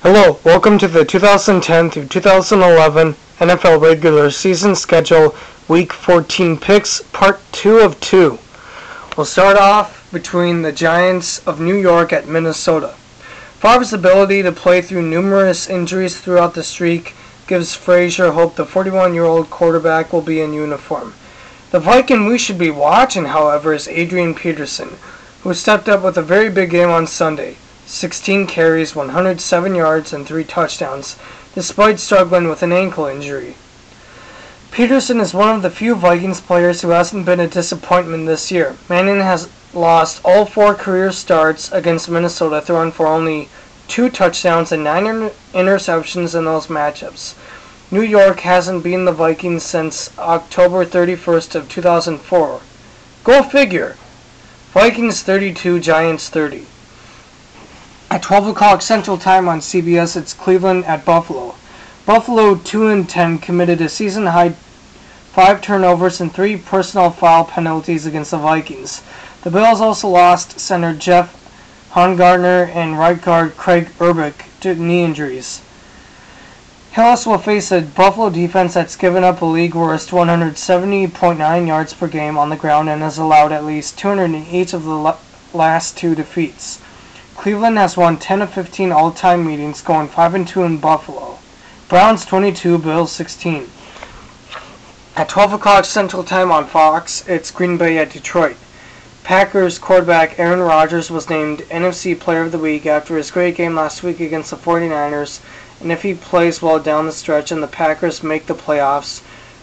Hello, welcome to the 2010 through 2011 NFL regular season schedule, Week 14 picks, Part 2 of 2. We'll start off between the Giants of New York at Minnesota. Favre's ability to play through numerous injuries throughout the streak gives Frazier hope the 41-year-old quarterback will be in uniform. The Viking we should be watching, however, is Adrian Peterson, who stepped up with a very big game on Sunday. 16 carries, 107 yards, and 3 touchdowns, despite struggling with an ankle injury. Peterson is one of the few Vikings players who hasn't been a disappointment this year. Manning has lost all 4 career starts against Minnesota, throwing for only 2 touchdowns and 9 interceptions in those matchups. New York hasn't beaten the Vikings since October 31st of 2004. Go figure! Vikings 32, Giants 30. At 12 o'clock Central Time on CBS, it's Cleveland at Buffalo. Buffalo 2-10 committed a season-high 5 turnovers and 3 personal foul penalties against the Vikings. The Bills also lost center Jeff Hungardner and right guard Craig Urbick to knee injuries. Hillis will face a Buffalo defense that's given up a league-worst 170.9 yards per game on the ground and has allowed at least 200 in each of the last 2 defeats. Cleveland has won 10 of 15 all-time meetings, going 5-2 in Buffalo. Browns 22, Bills 16. At 12 o'clock Central Time on Fox, it's Green Bay at Detroit. Packers quarterback Aaron Rodgers was named NFC Player of the Week after his great game last week against the 49ers, and if he plays well down the stretch and the Packers make the playoffs,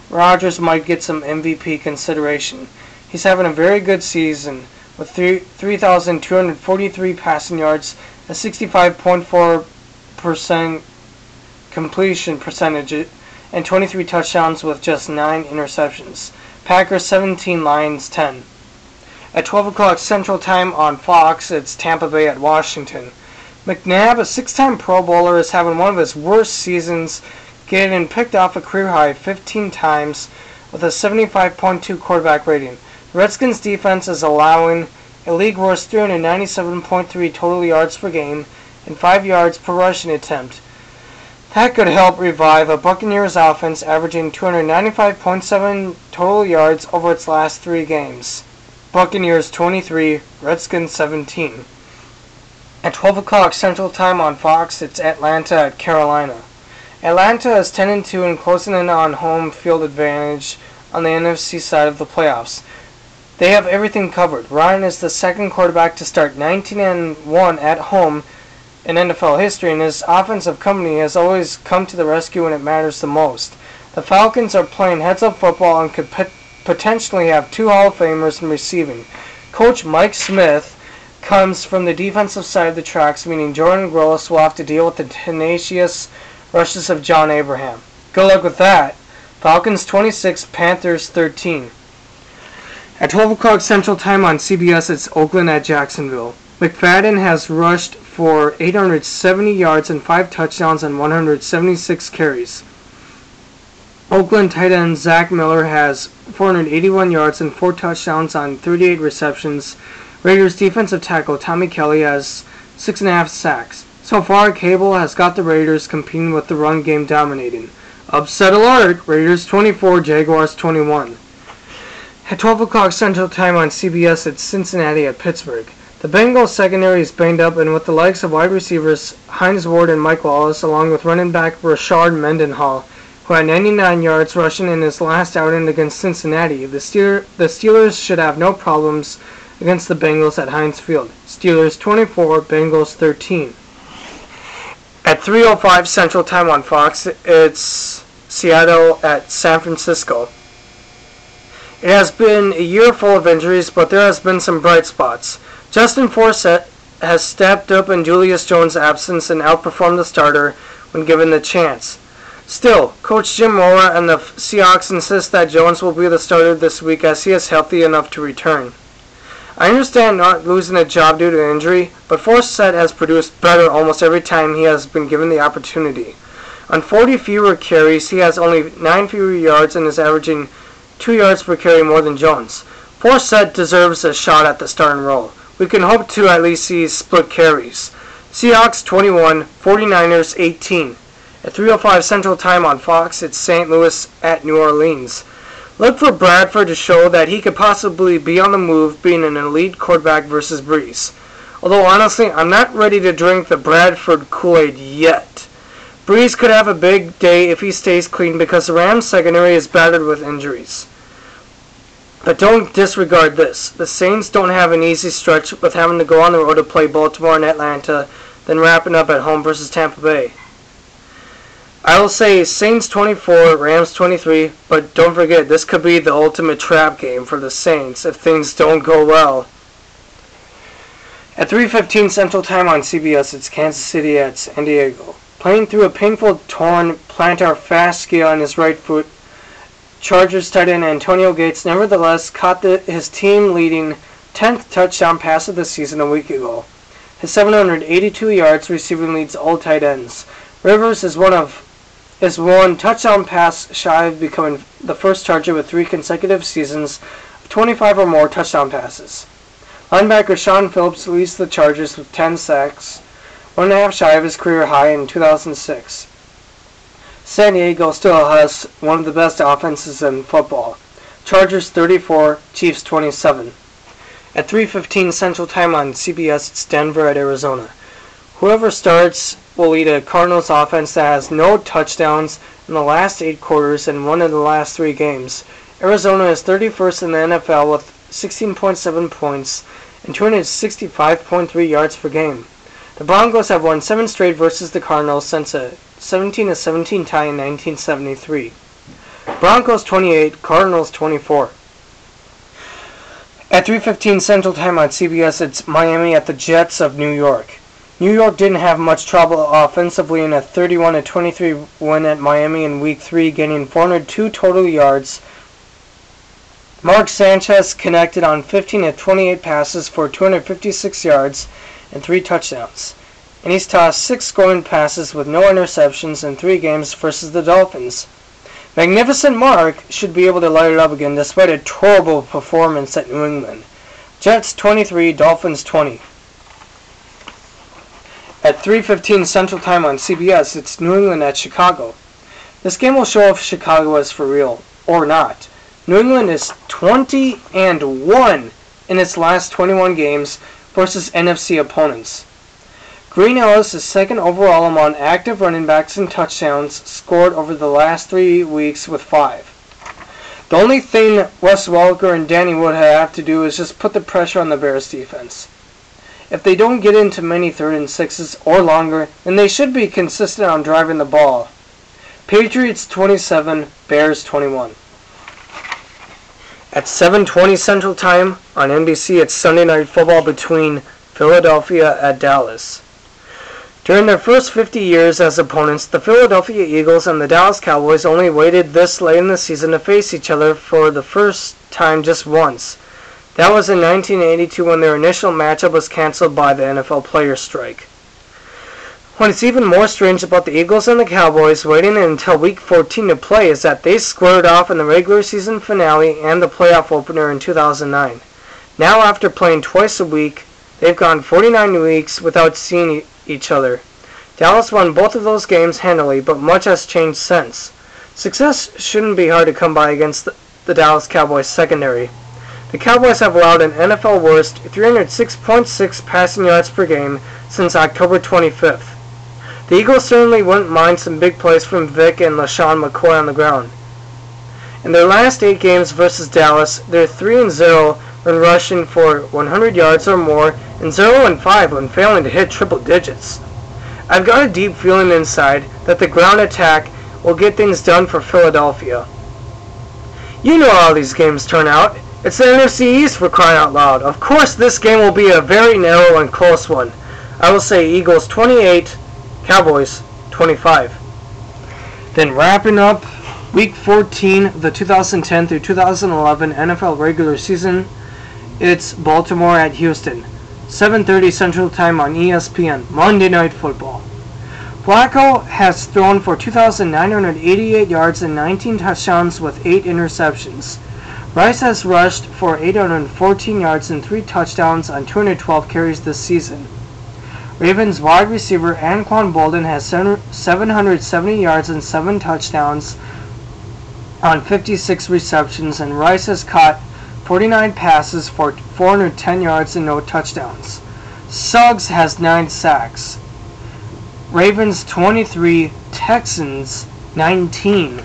Rodgers might get some MVP consideration. He's having a very good season, with 3,243 passing yards, a 65.4% completion percentage, and 23 touchdowns with just 9 interceptions. Packers 17, Lions 10. At 12 o'clock Central Time on Fox, it's Tampa Bay at Washington. McNabb, a 6-time Pro Bowler, is having one of his worst seasons, getting picked off a career-high 15 times with a 75.2 quarterback rating. The Redskins defense is allowing a league-worst 397.3 total yards per game and 5 yards per rushing attempt. That could help revive a Buccaneers offense averaging 295.7 total yards over its last 3 games. Buccaneers 23, Redskins 17. At 12 o'clock Central Time on Fox, it's Atlanta at Carolina. Atlanta is 10-2 and closing in on home field advantage on the NFC side of the playoffs. They have everything covered. Ryan is the second quarterback to start 19-1 at home in NFL history, and his offensive company has always come to the rescue when it matters the most. The Falcons are playing heads-up football and could potentially have 2 Hall of Famers in receiving. Coach Mike Smith comes from the defensive side of the tracks, meaning Jordan Gross will have to deal with the tenacious rushes of John Abraham. Good luck with that. Falcons 26, Panthers 13. At 12 o'clock Central Time on CBS, it's Oakland at Jacksonville. McFadden has rushed for 870 yards and 5 touchdowns on 176 carries. Oakland tight end Zach Miller has 481 yards and 4 touchdowns on 38 receptions. Raiders defensive tackle Tommy Kelly has 6.5 sacks. So far, Cable has got the Raiders competing with the run game dominating. Upset alert! Raiders 24, Jaguars 21. At 12 o'clock Central Time on CBS, it's Cincinnati at Pittsburgh. The Bengals secondary is banged up, and with the likes of wide receivers Hines Ward and Mike Wallace, along with running back Rashard Mendenhall, who had 99 yards rushing in his last outing against Cincinnati, the Steelers should have no problems against the Bengals at Heinz Field. Steelers 24, Bengals 13. At 3:05 Central Time on Fox, it's Seattle at San Francisco. It has been a year full of injuries, but there has been some bright spots. Justin Forsett has stepped up in Julius Jones' absence and outperformed the starter when given the chance. Still, Coach Jim Mora and the Seahawks insist that Jones will be the starter this week as he is healthy enough to return. I understand not losing a job due to injury, but Forsett has produced better almost every time he has been given the opportunity. On 40 fewer carries, he has only 9 fewer yards and is averaging 2 yards per carry more than Jones. Forsett deserves a shot at the starting role. We can hope to at least see split carries. Seahawks 21, 49ers 18. At 3:05 Central Time on Fox, it's St. Louis at New Orleans. Look for Bradford to show that he could possibly be on the move, being an elite quarterback versus Brees. Although honestly, I'm not ready to drink the Bradford Kool-Aid yet. Brees could have a big day if he stays clean because the Rams secondary is battered with injuries. But don't disregard this. The Saints don't have an easy stretch with having to go on the road to play Baltimore and Atlanta, then wrapping up at home versus Tampa Bay. I will say Saints 24, Rams 23, but don't forget this could be the ultimate trap game for the Saints if things don't go well. At 3:15 Central Time on CBS, it's Kansas City at San Diego. Playing through a painful torn plantar fascia on his right foot, Chargers tight end Antonio Gates nevertheless caught his team-leading 10th touchdown pass of the season a week ago. His 782 yards receiving leads all tight ends. Rivers is one touchdown pass shy of becoming the first Charger with 3 consecutive seasons of 25 or more touchdown passes. Linebacker Sean Phillips leads the Chargers with 10 sacks, 1.5 shy of his career high in 2006. San Diego still has one of the best offenses in football. Chargers 34, Chiefs 27. At 3:15 Central Time on CBS, it's Denver at Arizona. Whoever starts will lead a Cardinals offense that has no touchdowns in the last 8 quarters and one in the last 3 games. Arizona is 31st in the NFL with 16.7 points and 265.3 yards per game. The Broncos have won 7 straight versus the Cardinals since a 17-17 tie in 1973. Broncos 28, Cardinals 24. At 3:15 Central Time on CBS, it's Miami at the Jets of New York. New York didn't have much trouble offensively in a 31-23 win at Miami in Week 3, gaining 402 total yards. Mark Sanchez connected on 15-28 passes for 256 yards and 3 touchdowns. And he's tossed 6 scoring passes with no interceptions in 3 games versus the Dolphins. Magnificent Mark should be able to light it up again despite a terrible performance at New England. Jets 23, Dolphins 20. At 3:15 Central Time on CBS, it's New England at Chicago. This game will show if Chicago is for real or not. New England is 20-1 in its last 21 games versus NFC opponents. Green Ellis is second overall among active running backs and touchdowns scored over the last 3 weeks with 5. The only thing Wes Welker and Danny Wood have to do is just put the pressure on the Bears defense. If they don't get into many 3rd and 6s or longer, then they should be consistent on driving the ball. Patriots 27, Bears 21. At 7:20 Central Time on NBC, it's Sunday Night Football between Philadelphia at Dallas. During their first 50 years as opponents, the Philadelphia Eagles and the Dallas Cowboys only waited this late in the season to face each other for the first time just once. That was in 1982 when their initial matchup was canceled by the NFL players' strike. What is even more strange about the Eagles and the Cowboys waiting until Week 14 to play is that they squared off in the regular season finale and the playoff opener in 2009. Now after playing twice a week, they've gone 49 weeks without seeing each other. Dallas won both of those games handily, but much has changed since. Success shouldn't be hard to come by against the Dallas Cowboys secondary. The Cowboys have allowed an NFL worst 306.6 passing yards per game since October 25th. The Eagles certainly wouldn't mind some big plays from Vic and LaShawn McCoy on the ground. In their last 8 games versus Dallas, they're 3-0 when rushing for 100 yards or more, and 0-5 when failing to hit triple digits. I've got a deep feeling inside that the ground attack will get things done for Philadelphia. You know how these games turn out. It's the NFC East for crying out loud. Of course this game will be a very narrow and close one. I will say Eagles 28, Cowboys 25. Then wrapping up Week 14 of the 2010 through 2011 NFL regular season, it's Baltimore at Houston. 7:30 Central Time on ESPN, Monday Night Football. Flacco has thrown for 2,988 yards and 19 touchdowns with 8 interceptions. Rice has rushed for 814 yards and 3 touchdowns on 212 carries this season. Ravens wide receiver Anquan Boldin has 770 yards and 7 touchdowns on 56 receptions, and Rice has caught 49 passes for 410 yards and no touchdowns. Suggs has 9 sacks. Ravens 23, Texans 19.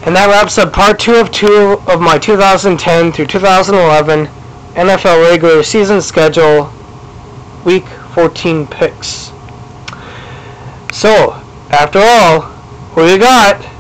And that wraps up part 2 of my 2010 through 2011 NFL regular season schedule, week 14 picks. So, after all, who you got?